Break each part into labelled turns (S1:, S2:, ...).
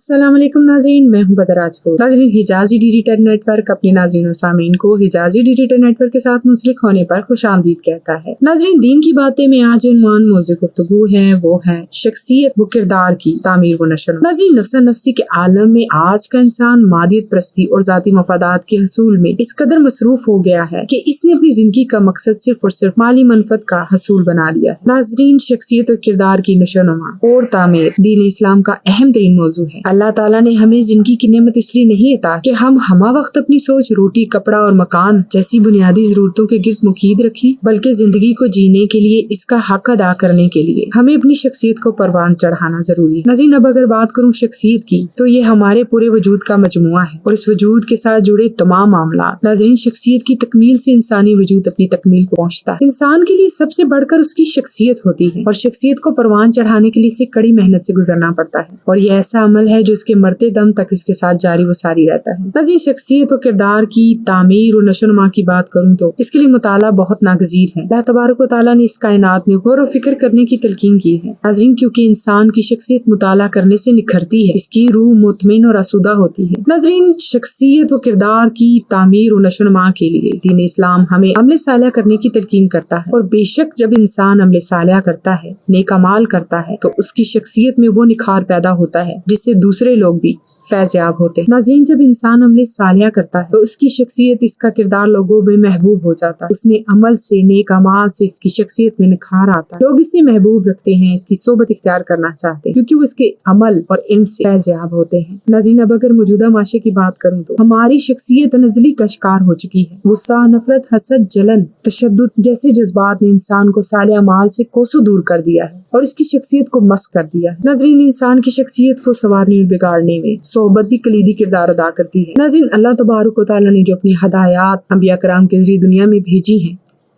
S1: السلام علیکم ناظرین، میں ہوں بدر راجپوت۔ ناظرین، حجازی ڈیجیٹل نیٹ ورک اپنے ناظرین و سامعین کو حجازی ڈیجیٹل نیٹ ورک کے ساتھ منسلک ہونے پر خوش آمدید کہتا ہے۔ ناظرین، دین کی باتیں میں آج عنوان موضوع گفتگو ہے وہ ہے شخصیت و کردار کی تعمیر و نشر۔ ناظرین، نفسا نفسی کے عالم میں آج کا انسان مادیت پرستی اور ذاتی مفادات کے حصول میں اس قدر مصروف ہو گیا ہے کہ اس نے اپنی زندگی کا مقصد صرف اور صرف مالی منفعت کا حصول بنا لیا ہے۔ ناظرین، شخصیت اور کردار کی نشو و نما اور تعمیر دین اسلام کا اہم ترین موضوع ہے۔ اللہ تعالیٰ نے ہمیں زندگی کی نعمت اس لیے نہیں عطا کہ ہم ہمہ وقت اپنی سوچ روٹی، کپڑا اور مکان جیسی بنیادی ضرورتوں کے گرد مقید رکھیں، بلکہ زندگی کو جینے کے لیے، اس کا حق ادا کرنے کے لیے ہمیں اپنی شخصیت کو پروان چڑھانا ضروری ہے۔ ناظرین، اب اگر بات کروں شخصیت کی تو یہ ہمارے پورے وجود کا مجموعہ ہے اور اس وجود کے ساتھ جڑے تمام معاملات۔ ناظرین، شخصیت کی تکمیل سے انسانی وجود اپنی تکمیل کو پہنچتا ہے۔ انسان کے لیے سب سے بڑھ کر اس کی شخصیت ہوتی ہے اور شخصیت کو پروان چڑھانے کے لیے اسے کڑی محنت سے گزرنا پڑتا ہے اور یہ ایسا عمل ہے جو اس کے مرتے دم تک اس کے ساتھ جاری و ساری رہتا ہے۔ ناظرین، شخصیت و کردار کی تعمیر و نشو و نما کی بات کروں تو اس کے لیے مطالعہ بہت ناگزیر ہے۔ اللہ تبارک و تعالیٰ نے اس کائنات میں غور و فکر کرنے کی تلقین کی ہے۔ ناظرین، کیونکہ انسان کی شخصیت مطالعہ کرنے سے نکھرتی ہے، اس کی روح مطمئن اور آسودہ ہوتی ہے۔ ناظرین، شخصیت و کردار کی تعمیر و نشو و نما کے لیے دین اسلام ہمیں عمل صالح کرنے کی تلقین کرتا ہے اور بے شک جب انسان عمل صالح کرتا ہے، نیک اعمال کرتا ہے تو اس کی شخصیت میں وہ نکھار پیدا ہوتا ہے جس سے دوسرے لوگ بھی فیض یاب ہوتے ہیں۔ ناظرین، جب انسان عمل صالح کرتا ہے تو اس کی شخصیت، اس کا کردار لوگوں میں محبوب ہو جاتا ہے۔ اس نے عمل سے، نیک اعمال سے اس کی شخصیت میں نکھار آتا ہے۔ لوگ اسے محبوب رکھتے ہیں، اس کی صحبت اختیار کرنا چاہتے ہیں کیونکہ وہ اس کے عمل اور علم سے فیض یاب ہوتے ہیں۔ ناظرین، اب اگر موجودہ معاشرے کی بات کروں تو ہماری شخصیت نزلی کا شکار ہو چکی ہے۔ غصہ، نفرت، حسد، جلن، تشدد جیسے جذبات نے انسان کو صالح اعمال سے کوسوں دور کر دیا ہے اور اس کی شخصیت کو مسخ کر دیا ہے۔ ناظرین، انسان کی شخصیت کو سنوارنے اور بگاڑنے میں صحبت بھی کلیدی کردار ادا کرتی ہے۔ ناظرین، اللہ تبارک و تعالیٰ نے جو اپنی ہدایات انبیاء کرام کے ذریعے دنیا میں بھیجی ہیں،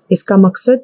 S1: اس کا مقصد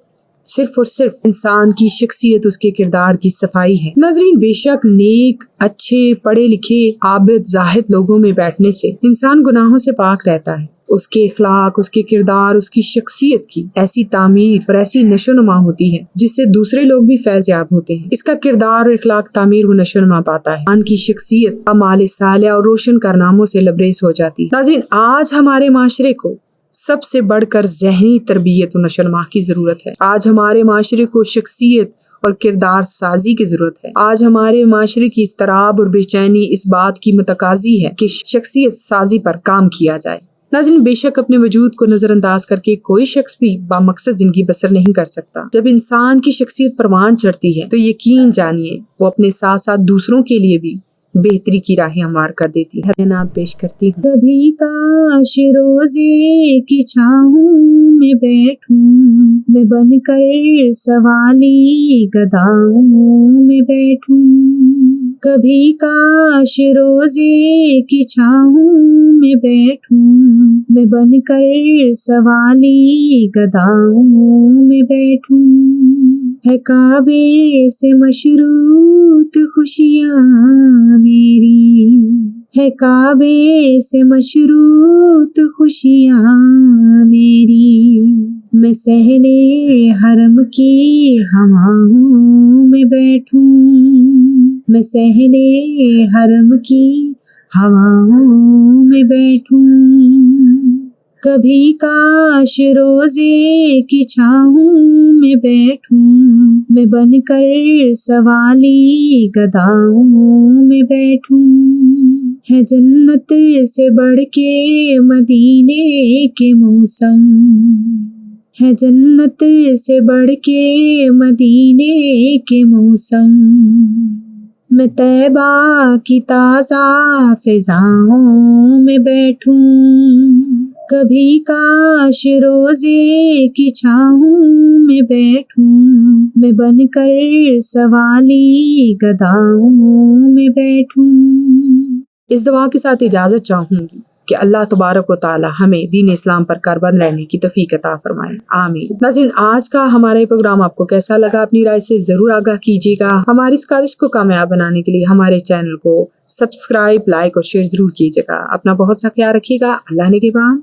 S1: صرف اور صرف انسان کی شخصیت، اس کے کردار کی صفائی ہے۔ ناظرین، بے شک نیک، اچھے، پڑھے لکھے، عابد، زاہد لوگوں میں بیٹھنے سے انسان گناہوں سے پاک رہتا ہے۔ اس کے اخلاق، اس کے کردار، اس کی شخصیت کی ایسی تعمیر اور ایسی نشو و نما ہوتی ہے جس سے دوسرے لوگ بھی فیض یاب ہوتے ہیں۔ اس کا کردار اور اخلاق تعمیر و نشو و نما پاتا ہے۔ ان کی شخصیت اعمال صالحہ اور روشن کارناموں سے لبریز ہو جاتی ہے۔ ناظرین، آج ہمارے معاشرے کو سب سے بڑھ کر ذہنی تربیت و نشو و نما کی ضرورت ہے۔ آج ہمارے معاشرے کو شخصیت اور کردار سازی کی ضرورت ہے۔ آج ہمارے معاشرے کی اضطراب اور بے چینی اس بات کی متقاضی ہے کہ شخصیت سازی پر کام کیا جائے۔ ناظرین، بے شک اپنے وجود کو نظر انداز کر کے کوئی شخص بھی بامقصد زندگی بسر نہیں کر سکتا۔ جب انسان کی شخصیت پروان چڑھتی ہے تو یقین جانیے وہ اپنے ساتھ ساتھ دوسروں کے لیے بھی بہتری کی راہیں ہموار کر دیتی ہے۔ نعت پیش کرتی ہوں۔ کبھی کاش روزے کی چھاؤں میں بیٹھوں، میں بن کر سوالی گداؤں میں بیٹھوں۔ کبھی کاش روزے کی چھاؤں میں بیٹھوں، میں بن کر سوالی گداؤں میں بیٹھوں۔ ہے کعبے سے مشروط خوشیاں میری، ہے کعبے سے مشروط خوشیاں میری، میں صحنِ حرم کی ہواؤں میں بیٹھوں، میں صحنِ حرم کی ہواؤں میں بیٹھوں۔ کبھی کاش روزے کی چھاؤں میں بیٹھوں، میں بن کر سوالی گداؤں میں بیٹھوں۔ ہے جنت سے بڑھ کے مدینے کے موسم، ہے جنت سے بڑھ کے مدینے کے موسم، میں طیبہ کی تازہ فضاؤں میں بیٹھوں۔ کبھی کاش روزے کی چھاؤں میں بیٹھوں، میں بن کر سوالی گداؤں میں بیٹھوں۔ اس دعا کے ساتھ اجازت چاہوں گی کہ اللہ تبارک و تعالی ہمیں دین اسلام پر کاربند رہنے کی توفیق عطا فرمائے، آمین۔ ناظرین، آج کا ہمارا یہ پروگرام آپ کو کیسا لگا؟ اپنی رائے سے ضرور آگاہ کیجیے گا۔ ہماری اس کاوش کو کامیاب بنانے کے لیے ہمارے چینل کو سبسکرائب، لائک اور شیئر ضرور کیجیے گا۔ اپنا بہت سا خیال رکھیے گا۔ اللہ نگہبان۔